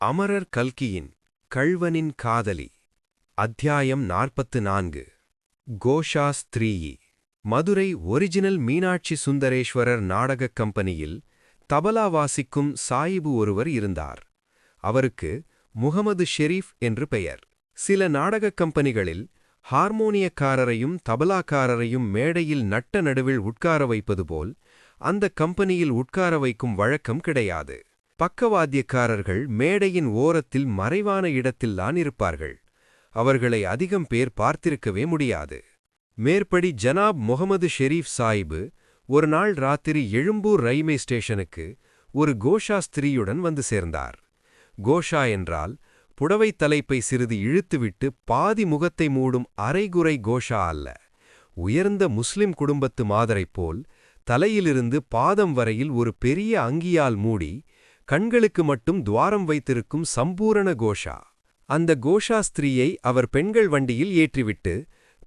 அமரர் கல்கியின் கள்வனின் காதலி அத்தியாயம் 44 கோஷா ஸ்திரீயி மதுரை ஒரிஜினல் மீனாட்சி சுந்தரேஸ்வரர் நாடகக் கம்பெனியில் தபலா வாசிக்கும் சாயிபு ஒருவர் இருந்தார். அவருக்கு முகமது ஷெரீப் என்று பெயர். சில நாடகக் கம்பெனிகளில் ஹார்மோனியக்காரரையும் தபலாக்காரரையும் மேடையில் நட்ட நடுவில் உட்கார வைப்பது போல் அந்த கம்பெனியில் உட்கார வைக்கும் வழக்கம் கிடையாது. பக்கவாத்தியக்காரர்கள் மேடையின் ஓரத்தில் மறைவான இடத்தில்தான் இருப்பார்கள். அவர்களை அதிகம் பேர் பார்த்திருக்கவே முடியாது. மேற்படி ஜனாப் முகமது ஷெரீப் சாயிபு ஒரு நாள் ராத்திரி எழும்பூர் ரயில்வே ஸ்டேஷனுக்கு ஒரு கோஷா ஸ்திரீயுடன் வந்து சேர்ந்தார். கோஷா என்றால் புடவைத் தலைப்பை சிறிது இழுத்துவிட்டு பாதி முகத்தை மூடும் அரைகுறை கோஷா அல்ல. உயர்ந்த முஸ்லிம் குடும்பத்து மாதரைப்போல் தலையிலிருந்து பாதம் வரையில் ஒரு பெரிய அங்கியால் மூடி கண்களுக்கு மட்டும் துவாரம் வைத்திருக்கும் சம்பூரண கோஷா. அந்த கோஷா ஸ்திரீயை அவர் பெண்கள் வண்டியில் ஏற்றிவிட்டு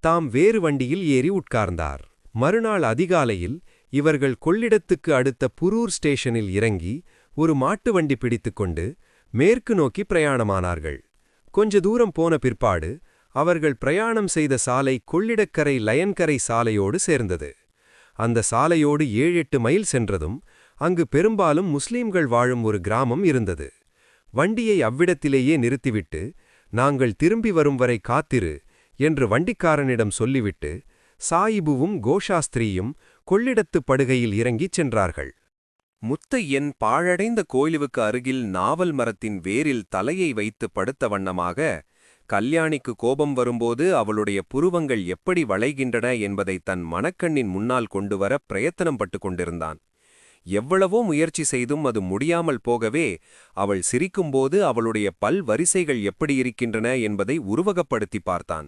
தாம் வேறு வண்டியில் ஏறி உட்கார்ந்தார். மறுநாள் அதிகாலையில் இவர்கள் கொள்ளிடத்துக்கு அடுத்த புரூர் ஸ்டேஷனில் இறங்கி ஒரு மாட்டு வண்டி பிடித்துக்கொண்டு மேற்கு நோக்கி பிரயாணமானார்கள். கொஞ்ச தூரம் போன பிற்பாடு அவர்கள் பிரயாணம் செய்த சாலை கொள்ளிடக்கரை லயன்கரை சாலையோடு சேர்ந்தது. அந்த சாலையோடு 7-8 மைல் சென்றதும் அங்கு பெரும்பாலும் முஸ்லீம்கள் வாழும் ஒரு கிராமம் இருந்தது. வண்டியை அவ்விடத்திலேயே நிறுத்திவிட்டு நாங்கள் திரும்பி வரும் வரை காத்திரு என்று வண்டிக்காரனிடம் சொல்லிவிட்டு சாயிபுவும் கோஷாஸ்திரியும் கொள்ளிடத்து படுகையில் இறங்கிச் சென்றார்கள். முத்தையன் பாழடைந்த கோயிலுக்கு அருகில் நாவல் மரத்தின் வேரில் தலையை வைத்து படுத்த வண்ணமாக கல்யாணிக்கு கோபம் வரும்போது அவளுடைய புருவங்கள் எப்படி வளைகின்றன என்பதை தன் மனக்கண்ணின் முன்னால் கொண்டுவர பிரயத்தனம் பட்டு கொண்டிருந்தான். எவ்வளவோ முயற்சி செய்தும் அது முடியாமல் போகவே அவள் சிரிக்கும்போது அவளுடைய பல் வரிசைகள் எப்படி இருக்கின்றன என்பதை உருவகப்படுத்தி பார்த்தான்.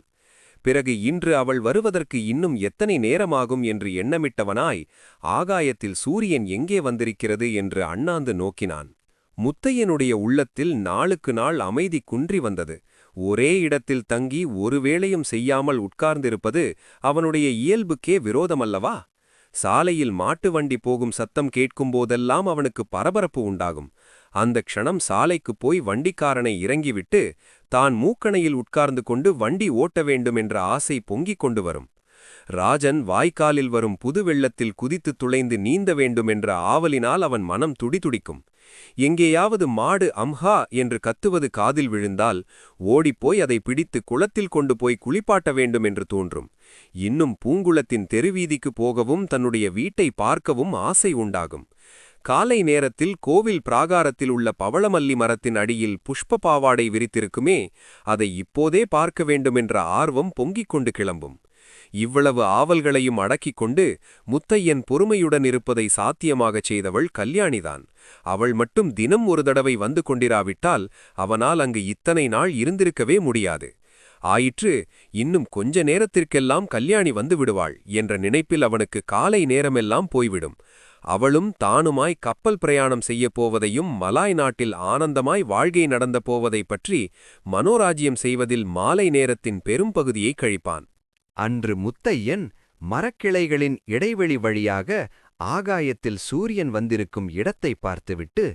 பிறகு இன்று அவள் வருவதற்கு இன்னும் எத்தனை நேரமாகும் என்று எண்ணமிட்டவனாய் ஆகாயத்தில் சூரியன் எங்கே வந்திருக்கிறது என்று அண்ணாந்து நோக்கினான். முத்தையனுடைய உள்ளத்தில் நாளுக்கு நாள் அமைதி குன்றி வந்தது. ஒரே இடத்தில் தங்கி ஒரு வேளையும் செய்யாமல் உட்கார்ந்திருப்பது அவனுடைய இயல்புக்கே விரோதமல்லவா? சாலையில் மாட்டு வண்டி போகும் சத்தம் கேட்கும்போதெல்லாம் அவனுக்கு பரபரப்பு உண்டாகும். அந்த க்ஷணம் சாலைக்குப் போய் வண்டிக்காரனை இறங்கிவிட்டு தான் மூக்கணையில் உட்கார்ந்து கொண்டு வண்டி ஓட்ட வேண்டும் என்ற ஆசை பொங்கிக் கொண்டு வரும். ராஜன் வாய்க்காலில் வரும் புது வெள்ளத்தில் குதித்து துளைந்து நீந்த வேண்டும் என்ற ஆவலினால் அவன் மனம் துடிதுடிக்கும். எங்கேயாவது மாடு அம்ஹா என்று கத்துவது காதில் விழுந்தால் ஓடிப்போய் அதை பிடித்து குளத்தில் கொண்டு போய் குளிப்பாட்ட வேண்டும் என்று தோன்றும். இன்னும் பூங்குளத்தின் தெருவீதிக்கு போகவும் தன்னுடைய வீட்டை பார்க்கவும் ஆசை உண்டாகும். காலை நேரத்தில் கோவில் பிராகாரத்தில் உள்ள பவளமல்லி மரத்தின் அடியில் புஷ்ப பாவாடை விரித்திருக்குமே, அதை இப்போதே பார்க்க வேண்டுமென்ற ஆர்வம் பொங்கிக் கொண்டு கிளம்பும். இவ்வளவு ஆவல்களையும் அடக்கிக் கொண்டு முத்தையன் பொறுமையுடன் இருப்பதை சாத்தியமாகச் செய்தவள் கல்யாணிதான். அவள் மட்டும் தினம் ஒரு தடவை வந்து கொண்டிராவிட்டால் அவனால் அங்கு இத்தனை நாள் இருந்திருக்கவே முடியாது. ஆயிற்று, இன்னும் கொஞ்ச நேரத்திற்கெல்லாம் கல்யாணி வந்து விடுவாள் என்ற நினைப்பில் அவனுக்கு காலை நேரமெல்லாம் போய்விடும். அவளும் தானுமாய் கப்பல் பிரயாணம் செய்யப் போவதையும் மலாய் நாட்டில் ஆனந்தமாய் வாழ்க்கை நடந்த போவதை பற்றி மனோராஜ்யம் செய்வதில் மாலை நேரத்தின் பெரும்பகுதியை கழிப்பான். அன்று முத்தையன் மரக்கிளைகளின் இடைவெளி வழியாக ஆகாயத்தில் சூரியன் வந்திருக்கும் இடத்தை பார்த்துவிட்டு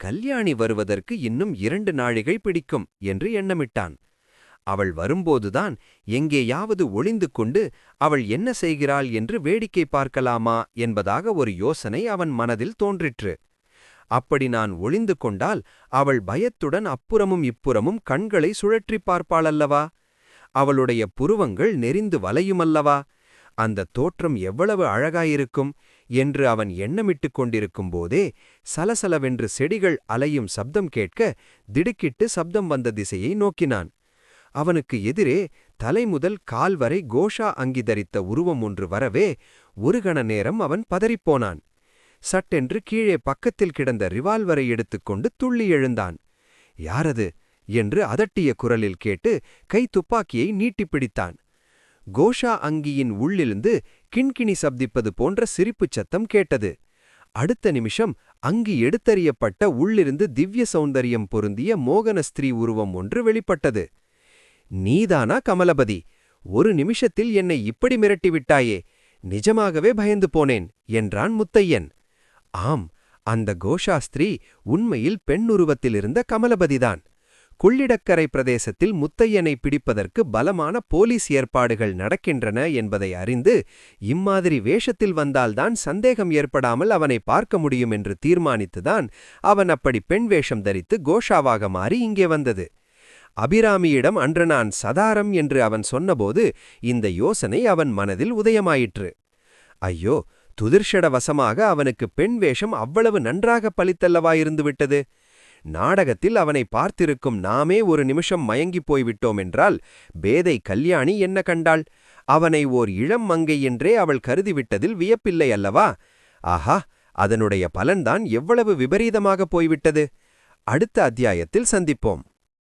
கல்யாணி வருவதற்கு இன்னும் 2 நாழிகை பிடிக்கும் என்று எண்ணமிட்டான். அவள் வரும்போதுதான் எங்கேயாவது ஒளிந்து கொண்டு அவள் என்ன செய்கிறாள் என்று வேடிக்கை பார்க்கலாமா என்பதாக ஒரு யோசனை அவன் மனதில் தோன்றிற்று. அப்படி நான் ஒளிந்து கொண்டால் அவள் பயத்துடன் அப்புறமும் இப்புறமும் கண்களை சுழற்றி பார்ப்பாளல்லவா? அவளுடைய புருவங்கள் நெறிந்து வலையுமல்லவா? அந்த தோற்றம் எவ்வளவு அழகாயிருக்கும் என்று அவன் எண்ணமிட்டு கொண்டிருக்கும் போதே சலசலவென்று செடிகள் அலையும் சப்தம் கேட்க திடுக்கிட்டு சப்தம் வந்த திசையை நோக்கினான். அவனுக்கு எதிரே தலைமுதல் கால் வரை கோஷா அங்கி தரித்த உருவம் ஒன்று வரவே ஒரு கண நேரம் அவன் பதறிப்போனான். சட்டென்று கீழே பக்கத்தில் கிடந்த ரிவால்வரை எடுத்துக்கொண்டு துள்ளி எழுந்தான். யாரது என்று அதட்டிய குரலில் கேட்டு கை துப்பாக்கியை நீட்டிப்பிடித்தான். கோஷா அங்கியின் உள்ளிருந்து கிண்கிணி சப்திப்பது போன்ற சிரிப்புச் சத்தம் கேட்டது. அடுத்த நிமிஷம் அங்கி எடுத்தறியப்பட்ட உள்ளிருந்து திவ்ய சௌந்தரியம் பொருந்திய மோகன ஸ்திரீ உருவம் ஒன்று வெளிப்பட்டது. நீதானா கமலபதி? ஒரு நிமிஷத்தில் என்னை இப்படி மிரட்டிவிட்டாயே, நிஜமாகவே பயந்து போனேன் என்றான் முத்தையன். ஆம், அந்த கோஷாஸ்திரீ உண்மையில் பெண்ணுருவத்திலிருந்த கமலபதிதான். கொள்ளிடக்கரை பிரதேசத்தில் முத்தையனை பிடிப்பதற்கு பலமான போலீஸ் ஏற்பாடுகள் நடக்கின்றன என்பதை அறிந்து இம்மாதிரி வேஷத்தில் வந்தால்தான் சந்தேகம் ஏற்படாமல் அவனை பார்க்க முடியும் என்று தீர்மானித்துதான் அவன் அப்படி பெண் வேஷம் தரித்து கோஷாவாக மாறி இங்கே வந்தது. அபிராமியிடம் அன்று நான் சதாரம் என்று அவன் சொன்னபோது இந்த யோசனை அவன் மனதில் உதயமாயிற்று. ஐயோ, துதிர்ஷடவசமாக அவனுக்கு பெண் வேஷம் அவ்வளவு நன்றாக பலித்தல்லவாயிருந்துவிட்டது. நாடகத்தில் அவனை பார்த்திருக்கும் நாமே ஒரு நிமிஷம் மயங்கிப் போய்விட்டோம் என்றால் பேதை கல்யாணி என்ன கண்டாள்? அவனை ஓர் இளம் மங்கை என்றே அவள் கருதிவிட்டதில் வியப்பில்லை அல்லவா? ஆஹா, அதனுடைய பலன்தான் எவ்வளவு விபரீதமாகப் போய்விட்டது. அடுத்த அத்தியாயத்தில் சந்திப்போம்.